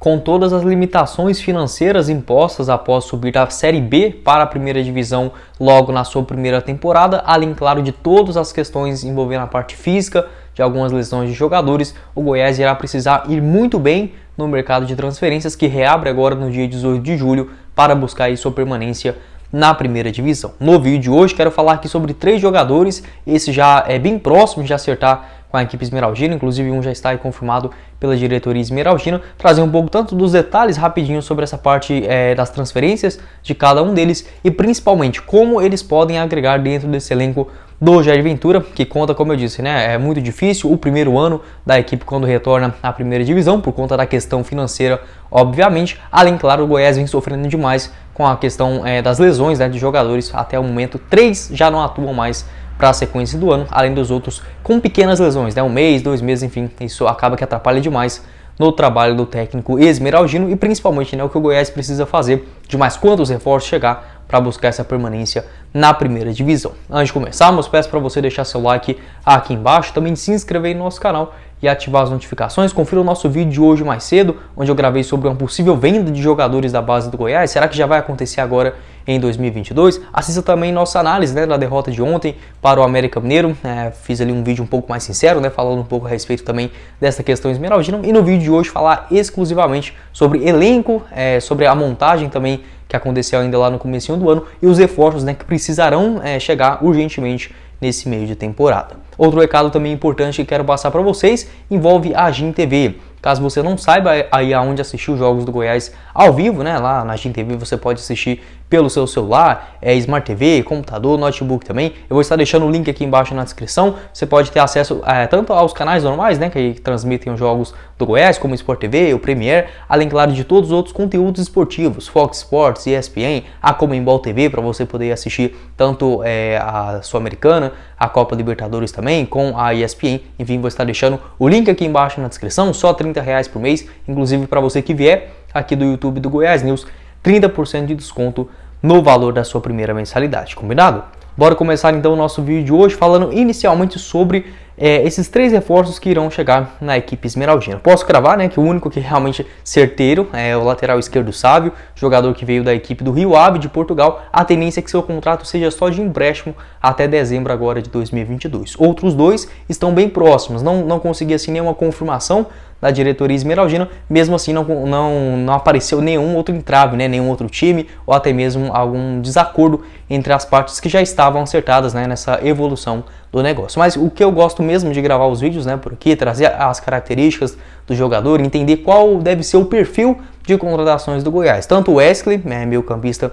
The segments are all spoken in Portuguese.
com todas as limitações financeiras impostas após subir da Série B para a primeira divisão logo na sua primeira temporada, além, claro, de todas as questões envolvendo a parte física, de algumas lesões de jogadores, o Goiás irá precisar ir muito bem no mercado de transferências, que reabre agora no dia 18 de julho para buscar aí sua permanência na primeira divisão. No vídeo de hoje quero falar aqui sobre 3 jogadores, esse já é bem próximo de acertar com a equipe esmeraldina, inclusive um já está aí confirmado pela diretoria esmeraldina, trazer um pouco tanto dos detalhes rapidinho sobre essa parte das transferências de cada um deles e principalmente como eles podem agregar dentro desse elenco do Jair Ventura, que conta, como eu disse, né, é muito difícil o primeiro ano da equipe quando retorna à primeira divisão, por conta da questão financeira, obviamente, além, claro, o Goiás vem sofrendo demais com a questão das lesões, né, de jogadores, até o momento 3 já não atuam mais para a sequência do ano, além dos outros com pequenas lesões, né, 1 mês, 2 meses, enfim, isso acaba que atrapalha demais no trabalho do técnico esmeraldino e principalmente, né, o que o Goiás precisa fazer de mais quantos reforços chegar para buscar essa permanência na primeira divisão. Antes de começarmos, peço para você deixar seu like aqui embaixo, também se inscrever no nosso canal e ativar as notificações. Confira o nosso vídeo de hoje mais cedo, onde eu gravei sobre uma possível venda de jogadores da base do Goiás. Será que já vai acontecer agora em 2022? Assista também nossa análise, né, da derrota de ontem para o América Mineiro. Fiz ali um vídeo um pouco mais sincero, né, falando um pouco a respeito também dessa questão esmeraldina. E no vídeo de hoje falar exclusivamente sobre elenco, sobre a montagem também que aconteceu ainda lá no comecinho do ano e os reforços, né, que precisarão chegar urgentemente nesse meio de temporada. Outro recado também importante que quero passar para vocês envolve a GIM TV. Caso você não saiba aí aonde assistir os jogos do Goiás ao vivo, né, lá na GIM TV você pode assistir pelo seu celular, Smart TV, computador, notebook também. Eu vou estar deixando o link aqui embaixo na descrição. Você pode ter acesso tanto aos canais normais, né, que transmitem os jogos do Goiás, como o Sport TV, o Premier, além, claro, de todos os outros conteúdos esportivos, Fox Sports, ESPN, a Comembol TV, para você poder assistir tanto a Sul-Americana, a Copa Libertadores também, com a ESPN. Enfim, vou estar deixando o link aqui embaixo na descrição, só R$30 por mês, inclusive para você que vier aqui do YouTube do Goiás News, 30% de desconto no valor da sua primeira mensalidade, combinado? Bora começar então o nosso vídeo de hoje falando inicialmente sobre esses 3 reforços que irão chegar na equipe esmeraldina. Posso cravar, né, que o único que realmente certeiro é o lateral esquerdo Sávio, jogador que veio da equipe do Rio Ave de Portugal. A tendência é que seu contrato seja só de empréstimo até dezembro agora de 2022. Outros 2 estão bem próximos, não consegui assim nenhuma confirmação da diretoria esmeraldina, mesmo assim não apareceu nenhum outro entrave, né, nenhum outro time ou até mesmo algum desacordo entre as partes que já estavam acertadas, né, nessa evolução do negócio. Mas o que eu gosto mesmo de gravar os vídeos, né, por aqui, trazer as características do jogador, entender qual deve ser o perfil de contratações do Goiás. Tanto o Wesley, meio campista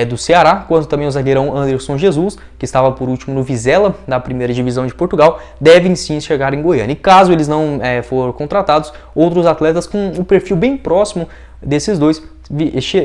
do Ceará, quanto também o zagueirão Anderson Jesus, que estava por último no Vizela, da primeira divisão de Portugal, devem sim chegar em Goiânia. E caso eles não forem contratados, outros atletas com um perfil bem próximo desses dois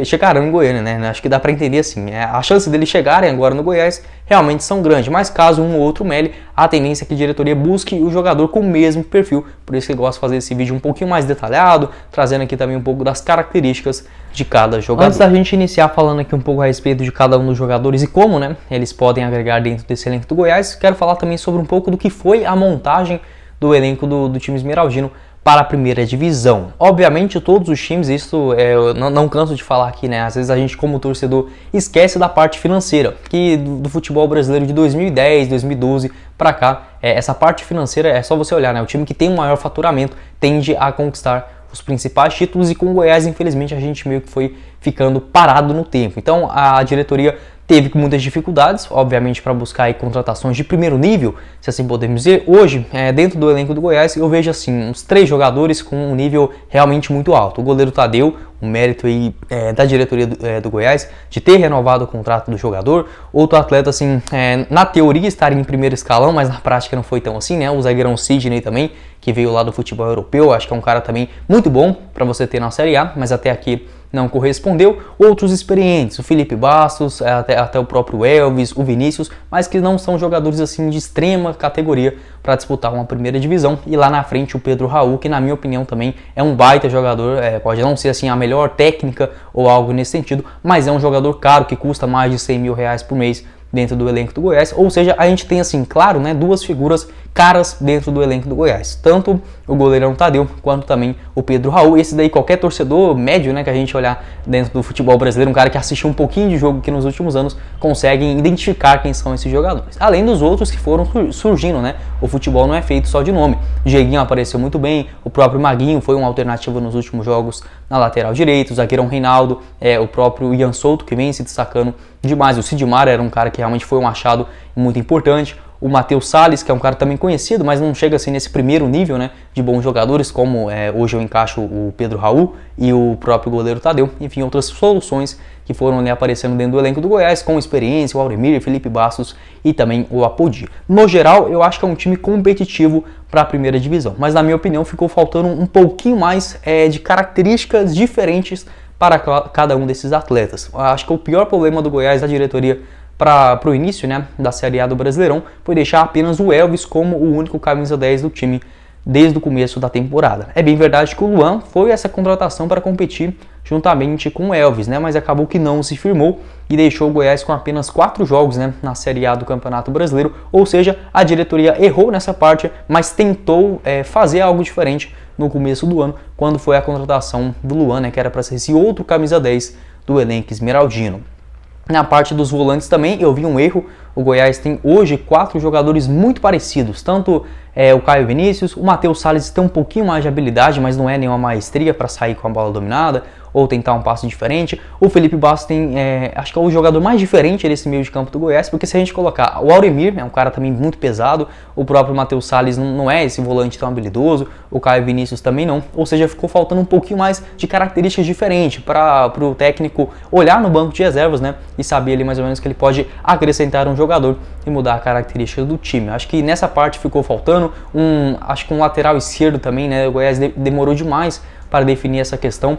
chegarão em Goiânia, né? Acho que dá para entender assim. A chance deles chegarem agora no Goiás realmente são grandes, mas caso um ou outro mele, a tendência é que a diretoria busque o jogador com o mesmo perfil. Por isso que eu gosto de fazer esse vídeo um pouquinho mais detalhado, trazendo aqui também um pouco das características de cada jogador. Antes da gente iniciar falando aqui um pouco a respeito de cada um dos jogadores e como, né, eles podem agregar dentro desse elenco do Goiás, quero falar também sobre um pouco do que foi a montagem do elenco do time esmeraldino para a primeira divisão. Obviamente todos os times, isso eu não canso de falar aqui, né? Às vezes a gente como torcedor esquece da parte financeira, que do futebol brasileiro de 2010, 2012 para cá, essa parte financeira é só você olhar, né? O time que tem um maior faturamento tende a conquistar os principais títulos e com o Goiás, infelizmente, a gente meio que foi ficando parado no tempo. Então a diretoria teve muitas dificuldades, obviamente, para buscar aí contratações de primeiro nível, se assim podemos dizer. Hoje, dentro do elenco do Goiás, eu vejo assim uns 3 jogadores com um nível realmente muito alto. O goleiro Tadeu, um mérito aí da diretoria do Goiás de ter renovado o contrato do jogador. Outro atleta, assim, na teoria estaria em primeiro escalão, mas na prática não foi tão assim, né? O zagueirão Sidney também, que veio lá do futebol europeu. Acho que é um cara também muito bom para você ter na Série A, mas até aqui não correspondeu. Outros experientes, o Felipe Bastos, até o próprio Elvis, o Vinícius, mas que não são jogadores assim de extrema categoria para disputar uma primeira divisão. E lá na frente o Pedro Raul, que na minha opinião também é um baita jogador, pode não ser assim a melhor técnica ou algo nesse sentido, mas é um jogador caro que custa mais de R$100 mil por mês dentro do elenco do Goiás, ou seja, a gente tem assim, claro, né, duas figuras caras dentro do elenco do Goiás, tanto o goleirão Tadeu quanto também o Pedro Raul. Esse daí qualquer torcedor médio, né, que a gente olhar dentro do futebol brasileiro, um cara que assistiu um pouquinho de jogo aqui nos últimos anos, consegue identificar quem são esses jogadores. Além dos outros que foram surgindo, né? O futebol não é feito só de nome. O Dieguinho apareceu muito bem, o próprio Maguinho foi uma alternativa nos últimos jogos na lateral direita, o zagueirão Reinaldo, o próprio Ian Souto que vem se destacando demais. O Sidmar era um cara que realmente foi um achado muito importante. O Matheus Salles, que é um cara também conhecido, mas não chega assim nesse primeiro nível, né, de bons jogadores, como hoje eu encaixo o Pedro Raul e o próprio goleiro Tadeu. Enfim, outras soluções que foram ali aparecendo dentro do elenco do Goiás, com experiência, o Auremir, Felipe Bastos e também o Apodi. No geral, eu acho que é um time competitivo para a primeira divisão, mas na minha opinião ficou faltando um pouquinho mais de características diferentes para cada um desses atletas. Eu acho que o pior problema do Goiás, da diretoria, para o início, né, da Série A do Brasileirão, foi deixar apenas o Elvis como o único camisa 10 do time desde o começo da temporada. É bem verdade que o Luan foi essa contratação para competir juntamente com o Elvis, né, mas acabou que não se firmou e deixou o Goiás com apenas 4 jogos, né, na Série A do Campeonato Brasileiro, ou seja, a diretoria errou nessa parte, mas tentou fazer algo diferente no começo do ano, quando foi a contratação do Luan, né, que era para ser esse outro camisa 10 do elenco esmeraldino. Na parte dos volantes também eu vi um erro. O Goiás tem hoje 4 jogadores muito parecidos, tanto o Caio Vinícius, o Matheus Salles tem um pouquinho mais de habilidade, mas não é nenhuma maestria para sair com a bola dominada ou tentar um passe diferente. O Felipe Bastos tem, acho que é o jogador mais diferente desse meio de campo do Goiás, porque se a gente colocar o Auremir, é um cara também muito pesado, o próprio Matheus Salles não é esse volante tão habilidoso, o Caio Vinícius também não, ou seja, ficou faltando um pouquinho mais de características diferentes para o técnico olhar no banco de reservas, né, e saber ali mais ou menos que ele pode acrescentar um jogador e mudar a característica do time. Acho que nessa parte ficou faltando acho que um lateral esquerdo também, né, o Goiás demorou demais para definir essa questão,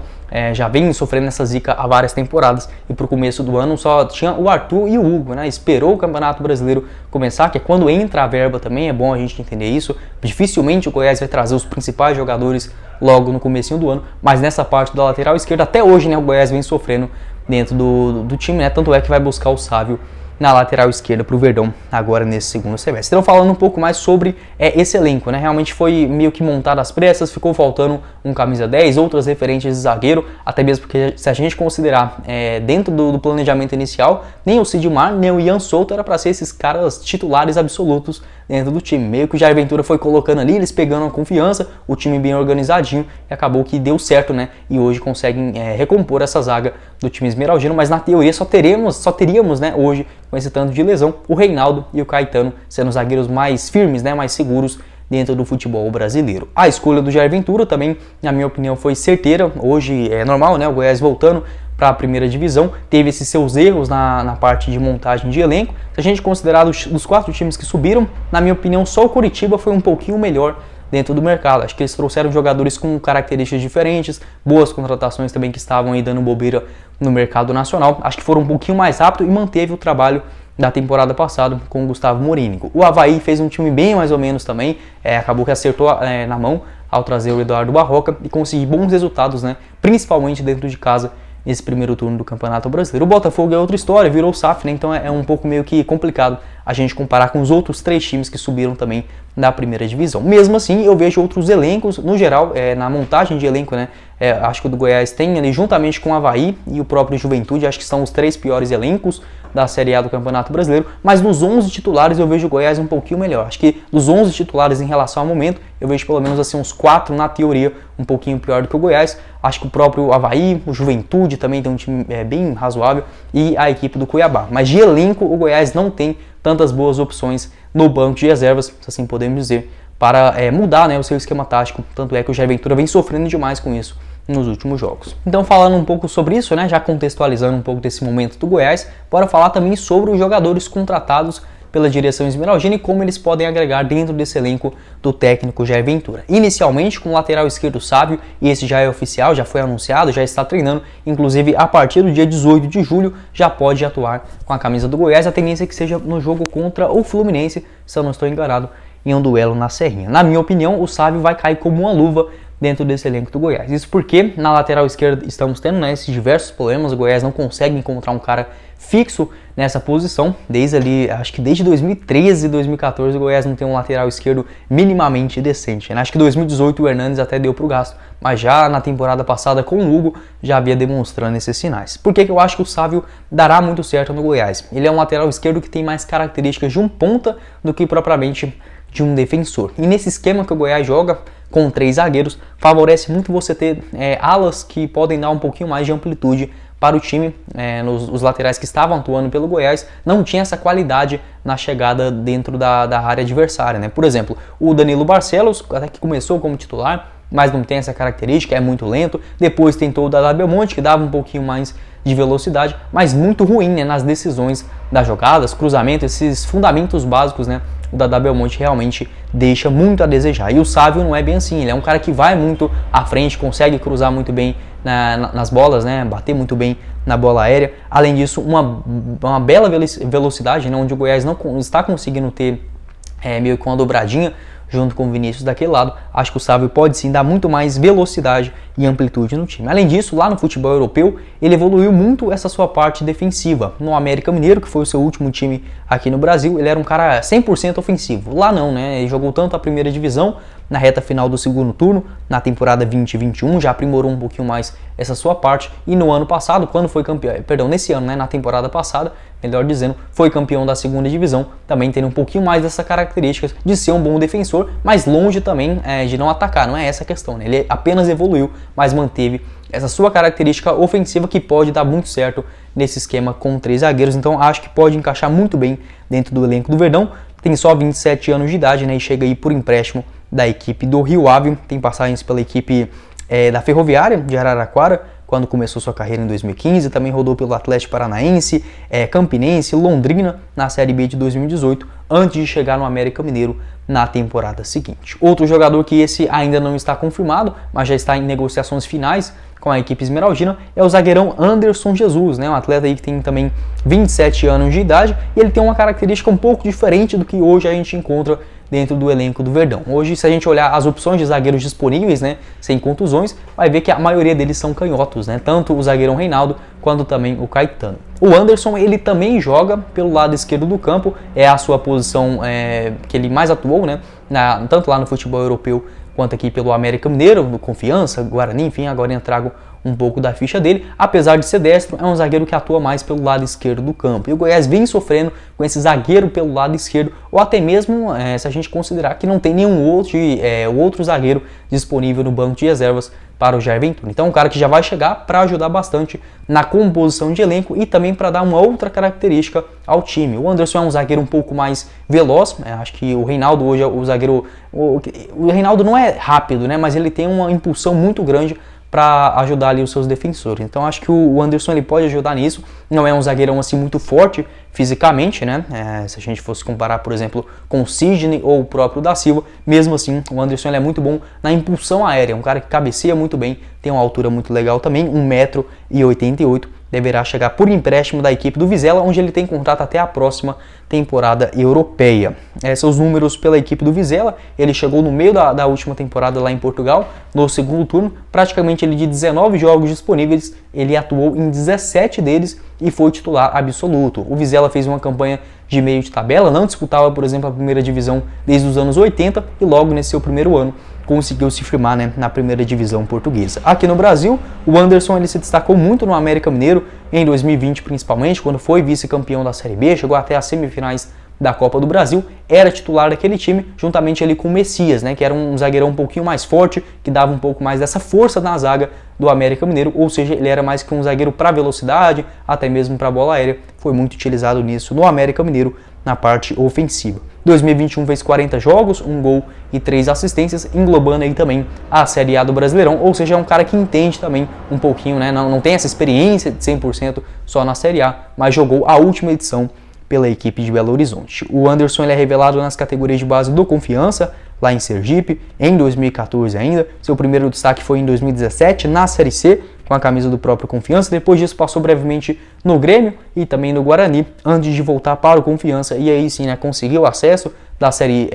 já vem sofrendo essa zica há várias temporadas e para o começo do ano só tinha o Arthur e o Hugo, né? Esperou o Campeonato Brasileiro começar, que é quando entra a verba também, é bom a gente entender isso. Dificilmente o Goiás vai trazer os principais jogadores logo no comecinho do ano, mas nessa parte da lateral esquerda até hoje, né, o Goiás vem sofrendo dentro do time, né? Tanto é que vai buscar o Sávio na lateral esquerda para o Verdão agora nesse segundo semestre. Então, falando um pouco mais sobre esse elenco, né? Realmente foi meio que montado às pressas, ficou faltando um camisa 10, outras referentes de zagueiro, até mesmo porque se a gente considerar dentro do planejamento inicial, nem o Sidmar, nem o Ian Souto era para ser esses caras titulares absolutos dentro do time. Meio que o Jair Ventura foi colocando ali, eles pegando a confiança, o time bem organizadinho, e acabou que deu certo, né? E hoje conseguem recompor essa zaga do time esmeraldino, mas na teoria só teríamos, né, hoje, com esse tanto de lesão, o Reinaldo e o Caetano sendo os zagueiros mais firmes, né, mais seguros dentro do futebol brasileiro. A escolha do Jair Ventura também, na minha opinião, foi certeira. Hoje é normal, né, o Goiás voltando para a primeira divisão, teve esses seus erros na parte de montagem de elenco. Se a gente considerar dos 4 times que subiram, na minha opinião, só o Coritiba foi um pouquinho melhor dentro do mercado. Acho que eles trouxeram jogadores com características diferentes, boas contratações também que estavam aí dando bobeira no mercado nacional. Acho que foram um pouquinho mais rápido e manteve o trabalho da temporada passada com o Gustavo Morínigo. O Avaí fez um time bem mais ou menos também, acabou que acertou na mão ao trazer o Eduardo Barroca e conseguir bons resultados, né, principalmente dentro de casa, nesse primeiro turno do Campeonato Brasileiro. O Botafogo é outra história, virou SAF, né? Então é um pouco meio que complicado a gente comparar com os outros 3 times que subiram também da primeira divisão. Mesmo assim, eu vejo outros elencos, no geral, na montagem de elenco, né? Acho que o do Goiás tem ali, juntamente com o Avaí e o próprio Juventude, acho que são os 3 piores elencos da Série A do Campeonato Brasileiro, mas nos 11 titulares eu vejo o Goiás um pouquinho melhor. Acho que dos 11 titulares em relação ao momento, eu vejo pelo menos assim uns 4 na teoria um pouquinho pior do que o Goiás. Acho que o próprio Avaí, o Juventude também tem um time bem razoável e a equipe do Cuiabá. Mas de elenco o Goiás não tem tantas boas opções no banco de reservas, se assim podemos dizer, para mudar, né, o seu esquema tático. Tanto é que o Jair Ventura vem sofrendo demais com isso nos últimos jogos. Então, falando um pouco sobre isso, né, já contextualizando um pouco desse momento do Goiás, bora falar também sobre os jogadores contratados pela direção esmeraldina e como eles podem agregar dentro desse elenco do técnico Jair Ventura. Inicialmente com o lateral esquerdo Sávio, e esse já é oficial, já foi anunciado, já está treinando, inclusive a partir do dia 18 de julho já pode atuar com a camisa do Goiás. A tendência é que seja no jogo contra o Fluminense, se eu não estou enganado, em um duelo na Serrinha. Na minha opinião, o Sávio vai cair como uma luva dentro desse elenco do Goiás. Isso porque na lateral esquerda estamos tendo, né, esses diversos problemas. O Goiás não consegue encontrar um cara fixo nessa posição, desde ali, acho que desde 2013 e 2014 o Goiás não tem um lateral esquerdo minimamente decente, né? Acho que 2018 o Hernandes até deu pro gasto, mas já na temporada passada com o Hugo já havia demonstrando esses sinais. Por que eu acho que o Sávio dará muito certo no Goiás? Ele é um lateral esquerdo que tem mais características de um ponta do que propriamente de um defensor. E nesse esquema que o Goiás joga com 3 zagueiros, favorece muito você ter alas que podem dar um pouquinho mais de amplitude para o time. Os laterais que estavam atuando pelo Goiás não tinha essa qualidade na chegada dentro da área adversária, né? Por exemplo, o Danilo Barcelos, até que começou como titular, mas não tem essa característica, é muito lento. Depois tentou o Dadá Belmonte, que dava um pouquinho mais de velocidade, mas muito ruim, né, nas decisões das jogadas, cruzamento, esses fundamentos básicos, né? O Dadá Belmonte realmente deixa muito a desejar. E o Sávio não é bem assim, ele é um cara que vai muito à frente, consegue cruzar muito bem nas bolas, né? Bater muito bem na bola aérea. Além disso, uma bela velocidade, né? Onde o Goiás não está conseguindo ter meio que uma dobradinha junto com o Vinícius daquele lado. Acho que o Sávio pode sim dar muito mais velocidade e amplitude no time. Além disso, lá no futebol europeu, ele evoluiu muito essa sua parte defensiva. No América Mineiro, que foi o seu último time aqui no Brasil, ele era um cara 100% ofensivo. Lá não, né? Ele jogou tanto a primeira divisão, na reta final do segundo turno, na temporada 2021, já aprimorou um pouquinho mais essa sua parte. E no ano passado, quando foi campeão, nesse ano, né, na temporada passada, melhor dizendo, foi campeão da segunda divisão, também tendo um pouquinho mais dessa característica de ser um bom defensor, mas longe também de não atacar, não é essa a questão, né? Ele apenas evoluiu, mas manteve essa sua característica ofensiva que pode dar muito certo nesse esquema com 3 zagueiros, então acho que pode encaixar muito bem dentro do elenco do Verdão. Tem só 27 anos de idade, né, e chega aí por empréstimo da equipe do Rio Ave, tem passagens pela equipe da Ferroviária de Araraquara, quando começou sua carreira em 2015, também rodou pelo Atlético Paranaense, Campinense, Londrina na Série B de 2018, antes de chegar no América Mineiro na temporada seguinte. Outro jogador que esse ainda não está confirmado, mas já está em negociações finais com a equipe esmeraldina, é o zagueirão Anderson Jesus, né? Um atleta aí que tem também 27 anos de idade, e ele tem uma característica um pouco diferente do que hoje a gente encontra dentro do elenco do Verdão. Hoje, se a gente olhar as opções de zagueiros disponíveis, né, sem contusões, vai ver que a maioria deles são canhotos, né? Tanto o zagueirão Reinaldo quanto também o Caetano. O Anderson, ele também joga pelo lado esquerdo do campo, é a sua posição que ele mais atuou, né? Tanto lá no futebol europeu quanto aqui pelo América Mineiro, no Confiança, Guarani, enfim, agora eu trago um pouco da ficha dele. Apesar de ser destro, é um zagueiro que atua mais pelo lado esquerdo do campo. E o Goiás vem sofrendo com esse zagueiro pelo lado esquerdo, ou até mesmo se a gente considerar que não tem nenhum outro zagueiro disponível no banco de reservas para o Jair Ventura. Então, um cara que já vai chegar para ajudar bastante na composição de elenco e também para dar uma outra característica ao time. O Anderson é um zagueiro um pouco mais veloz, acho que o Reinaldo hoje é o zagueiro... O Reinaldo não é rápido, né, mas ele tem uma impulsão muito grande para ajudar ali os seus defensores. Então acho que o Anderson ele pode ajudar nisso. Não é um zagueirão assim muito forte fisicamente, né? Se a gente fosse comparar, por exemplo, com o Sidney ou o próprio da Silva, mesmo assim o Anderson ele é muito bom na impulsão aérea, um cara que cabeceia muito bem, tem uma altura muito legal também, 1,88 m, deverá chegar por empréstimo da equipe do Vizela, onde ele tem contrato até a próxima temporada europeia. Esses os números pela equipe do Vizela. Ele chegou no meio da última temporada lá em Portugal, no segundo turno, praticamente ele de 19 jogos disponíveis, ele atuou em 17 deles e foi titular absoluto. O Vizela fez uma campanha de meio de tabela, não disputava, por exemplo, a primeira divisão desde os anos 80 e logo nesse seu primeiro ano conseguiu se firmar, né, na primeira divisão portuguesa. Aqui no Brasil, o Anderson ele se destacou muito no América Mineiro, em 2020 principalmente, quando foi vice-campeão da Série B, chegou até as semifinais da Copa do Brasil, era titular daquele time, juntamente ali com o Messias, né, que era um zagueirão um pouquinho mais forte, que dava um pouco mais dessa força na zaga do América Mineiro, ou seja, ele era mais que um zagueiro para velocidade, até mesmo para bola aérea, foi muito utilizado nisso no América Mineiro, na parte ofensiva. 2021 fez 40 jogos, 1 gol e 3 assistências, englobando aí também a Série A do Brasileirão, ou seja, é um cara que entende também um pouquinho, né, não tem essa experiência de 100% só na Série A, mas jogou a última edição pela equipe de Belo Horizonte. O Anderson ele é revelado nas categorias de base do Confiança, lá em Sergipe, em 2014 ainda. Seu primeiro destaque foi em 2017, na Série C, com a camisa do próprio Confiança. Depois disso passou brevemente no Grêmio e também no Guarani, antes de voltar para o Confiança. E aí sim, né, conseguiu acesso da Série,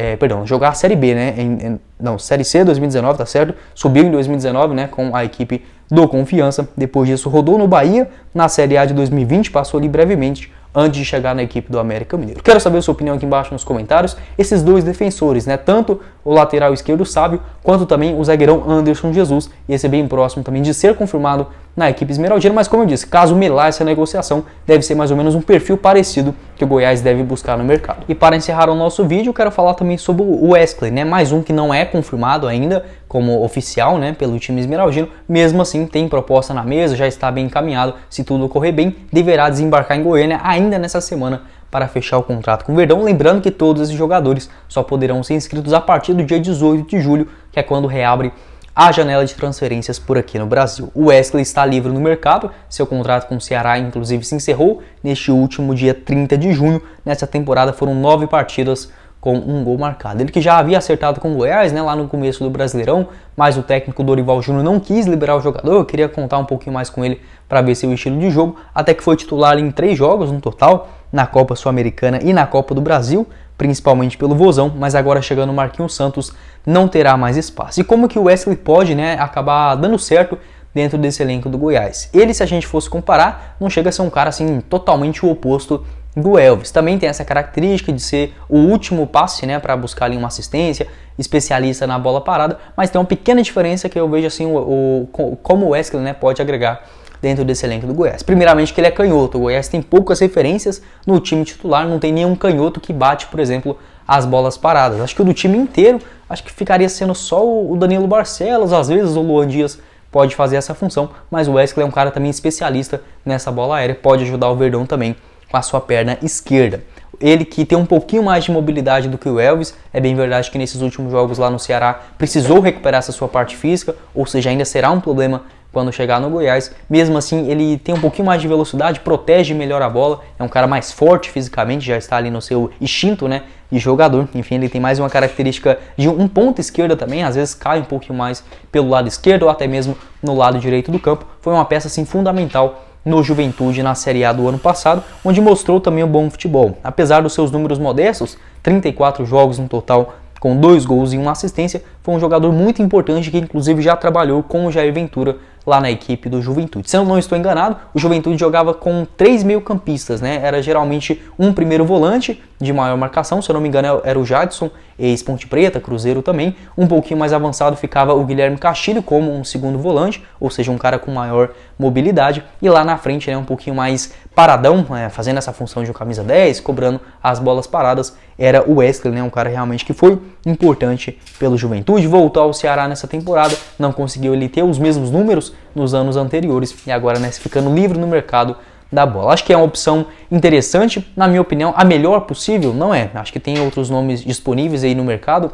jogar a Série B, né? Série C 2019, tá certo? Subiu em 2019, né, com a equipe do Confiança. Depois disso rodou no Bahia, na Série A de 2020, passou ali brevemente antes de chegar na equipe do América Mineiro. Quero saber a sua opinião aqui embaixo nos comentários. Esses dois defensores, né, tanto o lateral esquerdo Sábio, quanto também o zagueirão Anderson Jesus, esse é bem próximo também de ser confirmado na equipe esmeraldina, mas como eu disse, caso melar essa negociação, deve ser mais ou menos um perfil parecido que o Goiás deve buscar no mercado. E para encerrar o nosso vídeo, eu quero falar também sobre o Wesley, né, mais um que não é confirmado ainda como oficial, né, pelo time esmeraldino, mesmo assim tem proposta na mesa, já está bem encaminhado, se tudo correr bem, deverá desembarcar em Goiânia ainda nessa semana para fechar o contrato com o Verdão, lembrando que todos esses jogadores só poderão ser inscritos a partir do dia 18 de julho, que é quando reabre a janela de transferências por aqui no Brasil. O Wesley está livre no mercado, seu contrato com o Ceará inclusive se encerrou neste último dia 30 de junho, nessa temporada foram 9 partidas com um gol marcado. Ele que já havia acertado com o Goiás, né, lá no começo do Brasileirão, mas o técnico Dorival Júnior não quis liberar o jogador, eu queria contar um pouquinho mais com ele para ver seu estilo de jogo, até que foi titular em 3 jogos no total, na Copa Sul-Americana e na Copa do Brasil, principalmente pelo Vozão, mas agora chegando o Marquinhos Santos não terá mais espaço. E como que o Wesley pode, né, acabar dando certo dentro desse elenco do Goiás? Ele, se a gente fosse comparar, não chega a ser um cara assim totalmente o oposto do Elvis. Também tem essa característica de ser o último passe, né, para buscar ali uma assistência, especialista na bola parada, mas tem uma pequena diferença que eu vejo assim como o Wesley, né, pode agregar dentro desse elenco do Goiás. Primeiramente que ele é canhoto, o Goiás tem poucas referências no time titular, não tem nenhum canhoto que bate, por exemplo, as bolas paradas. Acho que o do time inteiro, acho que ficaria sendo só o Danilo Barcelos, às vezes o Luan Dias pode fazer essa função, mas o Wesley é um cara também especialista nessa bola aérea, pode ajudar o Verdão também com a sua perna esquerda. Ele que tem um pouquinho mais de mobilidade do que o Elvis, é bem verdade que nesses últimos jogos lá no Ceará precisou recuperar essa sua parte física, ou seja, ainda será um problema quando chegar no Goiás. Mesmo assim, ele tem um pouquinho mais de velocidade, protege melhor a bola, é um cara mais forte fisicamente, já está ali no seu instinto, né, de jogador. Enfim, ele tem mais uma característica de um ponto esquerda também, às vezes cai um pouquinho mais pelo lado esquerdo ou até mesmo no lado direito do campo. Foi uma peça assim fundamental no Juventude na Série A do ano passado, onde mostrou também um bom futebol. Apesar dos seus números modestos, 34 jogos no total com 2 gols e 1 assistência, foi um jogador muito importante que inclusive já trabalhou com o Jair Ventura lá na equipe do Juventude. Se eu não estou enganado, o Juventude jogava com 3 meio-campistas, né? Era geralmente um primeiro volante de maior marcação, se eu não me engano era o Jadson, ex-Ponte Preta, Cruzeiro também. Um pouquinho mais avançado ficava o Guilherme Castilho como um segundo volante, ou seja, um cara com maior mobilidade. E lá na frente, né, um pouquinho mais paradão, fazendo essa função de um camisa 10, cobrando as bolas paradas, era o Wesley, né, um cara realmente que foi importante pelo Juventude. Voltou ao Ceará nessa temporada, não conseguiu ele ter os mesmos números nos anos anteriores e agora, né, ficando livre no mercado da bola. Acho que é uma opção interessante, na minha opinião, a melhor possível, não é? Acho que tem outros nomes disponíveis aí no mercado,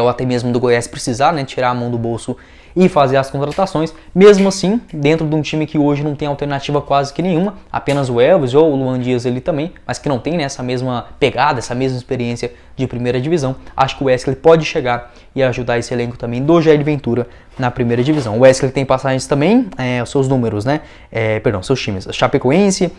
ou até mesmo do Goiás precisar, né, tirar a mão do bolso e fazer as contratações. Mesmo assim, dentro de um time que hoje não tem alternativa quase que nenhuma, apenas o Elvis ou o Luan Dias ele também, mas que não tem, né, essa mesma pegada, essa mesma experiência de primeira divisão, acho que o Wesley pode chegar e ajudar esse elenco também do Jair Ventura na primeira divisão. O Wesley tem passagens também, os seus números, né, seus times, a Chapecoense,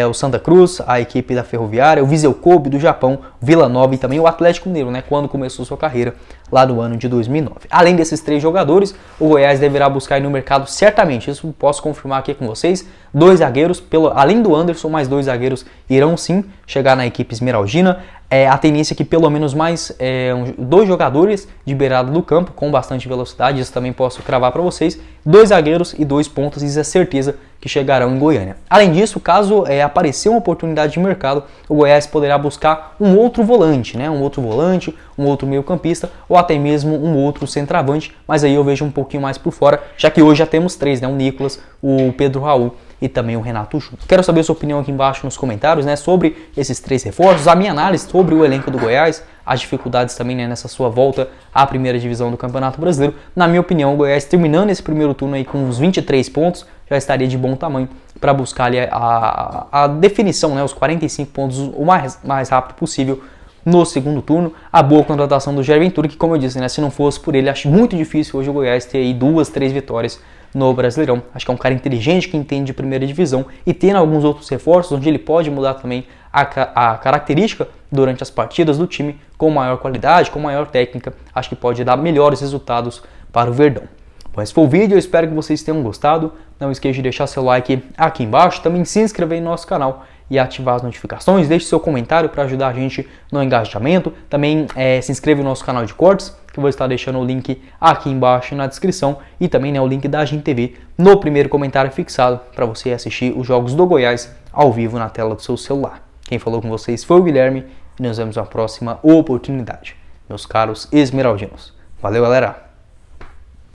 o Santa Cruz, a equipe da Ferroviária, o Viseu Kobe do Japão, Vila Nova e também o Atlético Mineiro, né, quando começou sua carreira lá do ano de 2009. Além desses 3 jogadores, o Goiás deverá buscar aí no mercado certamente, isso posso confirmar aqui com vocês, 2 zagueiros, além do Anderson, mais 2 zagueiros irão sim chegar na equipe esmeraldina. A tendência é que pelo menos mais 2 jogadores de beirada do campo com bastante velocidade, isso também posso cravar para vocês, 2 zagueiros e 2 pontas, isso é certeza que chegarão em Goiânia. Além disso, caso aparecer uma oportunidade de mercado, o Goiás poderá buscar um outro volante, né? Um outro meio campista ou até mesmo um outro centroavante, mas aí eu vejo um pouquinho mais por fora, já que hoje já temos 3, né? O Nicolas, o Pedro Raul e também o Renato Júnior. Quero saber a sua opinião aqui embaixo nos comentários, né, sobre esses 3 reforços, a minha análise sobre o elenco do Goiás, as dificuldades também, né, nessa sua volta à primeira divisão do Campeonato Brasileiro. Na minha opinião, o Goiás terminando esse primeiro turno aí com uns 23 pontos, já estaria de bom tamanho para buscar ali a definição, né, os 45 pontos o mais rápido possível no segundo turno. A boa contratação do Jair Ventura, que como eu disse, né, se não fosse por ele, acho muito difícil hoje o Goiás ter aí 2, 3 vitórias no Brasileirão. Acho que é um cara inteligente que entende de primeira divisão e tendo alguns outros reforços onde ele pode mudar também a característica durante as partidas do time com maior qualidade, com maior técnica. Acho que pode dar melhores resultados para o Verdão. Bom, esse foi o vídeo, eu espero que vocês tenham gostado. Não esqueça de deixar seu like aqui embaixo, também se inscrever no nosso canal e ativar as notificações. Deixe seu comentário para ajudar a gente no engajamento. Também se inscreva no nosso canal de cortes, que eu vou estar deixando o link aqui embaixo na descrição. E também o link da Agin TV no primeiro comentário fixado para você assistir os jogos do Goiás ao vivo na tela do seu celular. Quem falou com vocês foi o Guilherme e nos vemos na próxima oportunidade, meus caros esmeraldinos. Valeu, galera!